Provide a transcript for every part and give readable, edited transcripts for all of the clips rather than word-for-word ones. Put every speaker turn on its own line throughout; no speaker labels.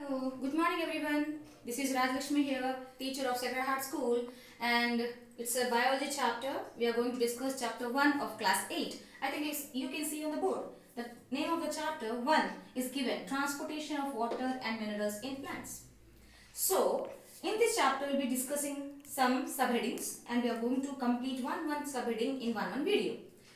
Good morning everyone. This is Rajlakshmi here, teacher of Sacred Heart School, and it's a biology chapter. We are going to discuss chapter 1 of class 8. I think you can see on the board. The name of the chapter 1 is given, Transportation of Water and Minerals in Plants. So, in this chapter we will be discussing some subheadings and we are going to complete one subheading in one video.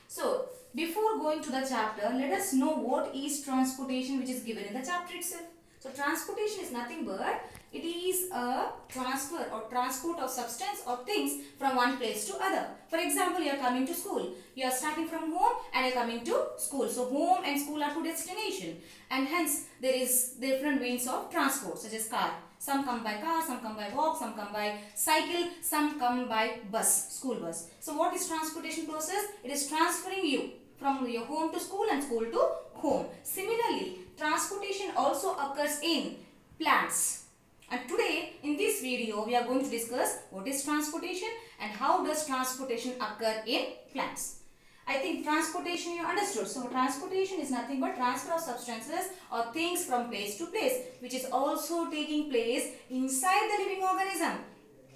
So, before going to the chapter, let us know what is transportation which is given in the chapter itself. So, transportation is nothing but it is a transfer or transport of substance or things from one place to other. For example, you are coming to school. You are starting from home and you are coming to school. So, home and school are two destinations, and hence there is different means of transport such as car. Some come by car, some come by walk, some come by cycle, some come by bus, school bus. So, what is transportation process? It is transferring you from your home to school and school to home. Similarly, transportation also occurs in plants. And today in this video we are going to discuss what is transportation and how does transportation occur in plants. I think transportation you understood. So transportation is nothing but transfer of substances or things from place to place, which is also taking place inside the living organism.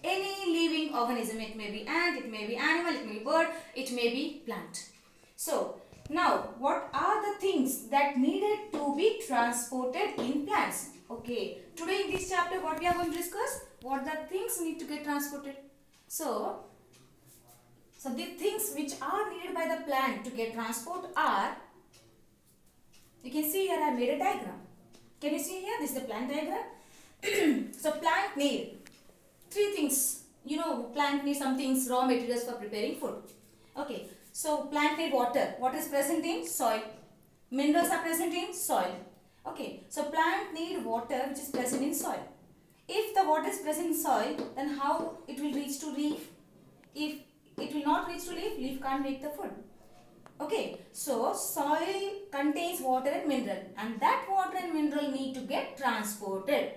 Any living organism, it may be ant, it may be animal, it may be bird, it may be plant. So now what are the things that needed to be transported in plants? Okay, today in this chapter what we are going to discuss? What the things need to get transported. So the things which are needed by the plant to get transport are, you can see here I have made a diagram. Can you see here? This is the plant diagram. So plant need three things. You know, plant needs some things, raw materials for preparing food. Okay, so plant need water. Water is present in soil. Minerals are present in soil. Okay, so plant need water which is present in soil. If the water is present in soil, then how it will reach to leaf? If it will not reach to leaf, leaf can't make the food. Okay, so soil contains water and mineral, and that water and mineral need to get transported.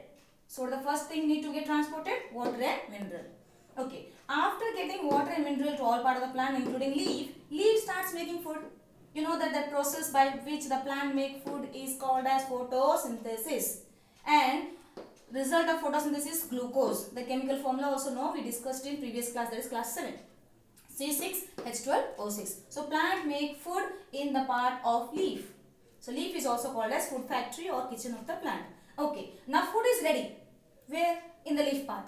So the first thing need to get transported, water and mineral. Okay, after getting water and mineral to all part of the plant including leaf starts making food. You know that process by which the plant make food is called as photosynthesis, and result of photosynthesis glucose. The chemical formula also know, we discussed in previous class, that is class 7. C6H12O6. So plant make food in the part of leaf. So leaf is also called as food factory or kitchen of the plant. Okay, now food is ready. Where? In the leaf part.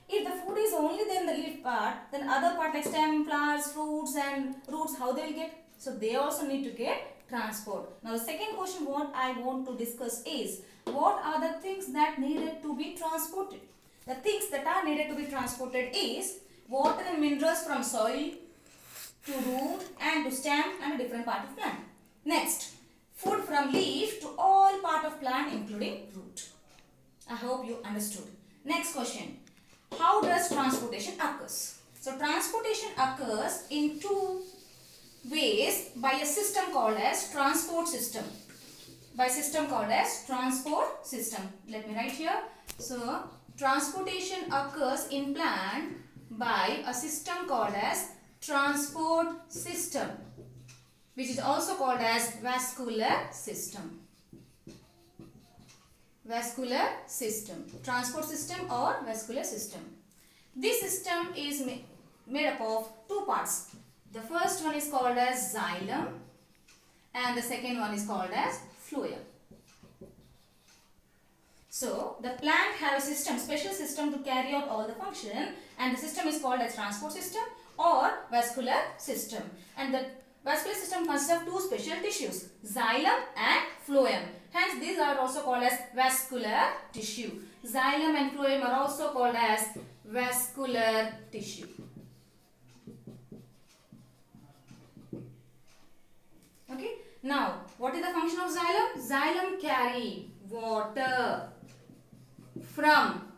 If the food is only there in the leaf part, then other part like stem, flowers, fruits and roots, how they will get? So they also need to get transport. Now the second question what I want to discuss is, what are the things that needed to be transported? The things that are needed to be transported is water and minerals from soil to root and to stem and a different part of plant. Next, food from leaf to all part of plant including root. I hope you understood. Next question, how does transportation occurs? So transportation occurs in two ways, by a system called as transport system. By system called as transport system. Let me write here. So transportation occurs in plant by a system called as transport system, which is also called as vascular system. Vascular system, transport system or vascular system. This system is made up of two parts. The first one is called as xylem and the second one is called as phloem. So the plant have a system, special system to carry out all the function, and the system is called as transport system or vascular system. And the vascular system consists of two special tissues, xylem and phloem. Hence these are also called as vascular tissue. Xylem and phloem are also called as vascular tissue. Okay. Now what is the function of xylem? Xylem carry water from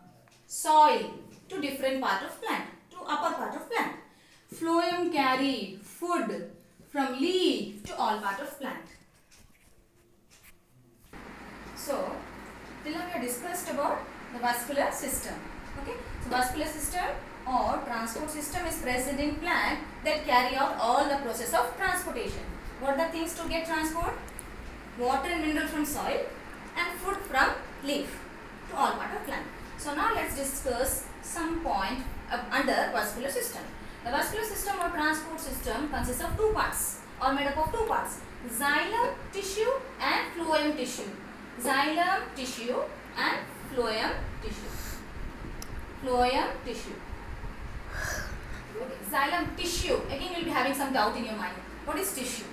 soil to different part of plant, to upper part of plant. Phloem carry food from leaf to all part of plant. So till now we have discussed about the vascular system. Okay, so vascular system or transport system is present in plant that carry out all the process of transportation. What are the things to get transport? Water and mineral from soil and food from leaf to all discuss some point under vascular system. The vascular system or transport system consists of two parts or made up of two parts: xylem tissue and phloem tissue. Xylem tissue and phloem tissue. Phloem tissue. Okay. Xylem tissue. Again, you will be having some doubt in your mind. What is tissue?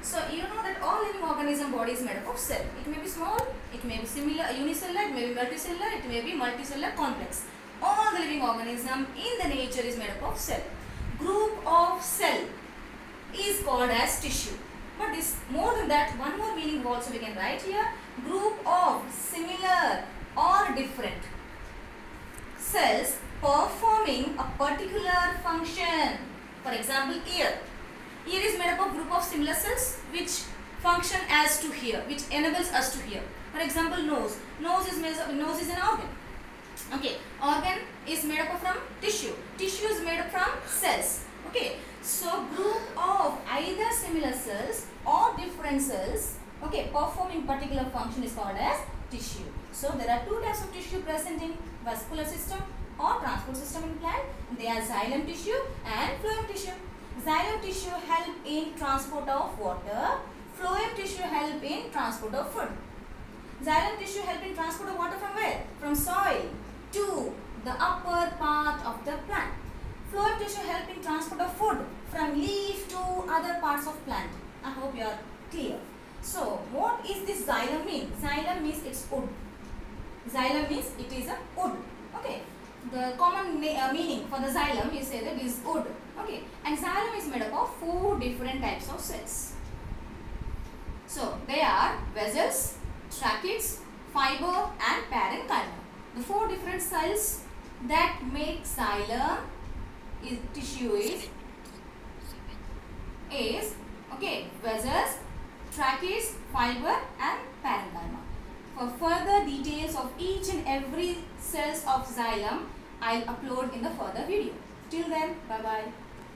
So you know that all living organism body is made up of cell. It may be small, it may be similar, unicellular, it may be multicellular, it may be multicellular complex. All the living organism in the nature is made up of cell. Group of cell is called as tissue. But this more than that, one more meaning also we can write here. Group of similar or different cells performing a particular function. For example, ear. Ear is made up of group of similar cells which function as to hear, which enables us to hear. For example, nose. Nose is an organ. Okay, organ is made up from tissue. Tissue is made up from cells. Okay, so group of either similar cells or different cells, okay, performing particular function is called as tissue. So there are two types of tissue present in vascular system or transport system in plant. They are xylem tissue and phloem tissue. Xylem tissue help in transport of water. Phloem tissue help in transport of food. Xylem tissue help in transport of water from where? From soil to the upper part of the plant. Phloem tissue help in transport of food from leaf to other parts of plant. I hope you are clear. So what is this xylem mean? Xylem means it's wood. Xylem means it is a wood. Okay. The common meaning for the xylem is say that it is wood. Okay. And xylem is made up of 4 different types of cells. So they are vessels, tracheids, fiber and parenchyma. The 4 different cells that make xylem tissue is okay, vessels, tracheids, fiber and parenchyma. For further details of each and every cells of xylem, I'll upload in the further video. Till then, bye bye.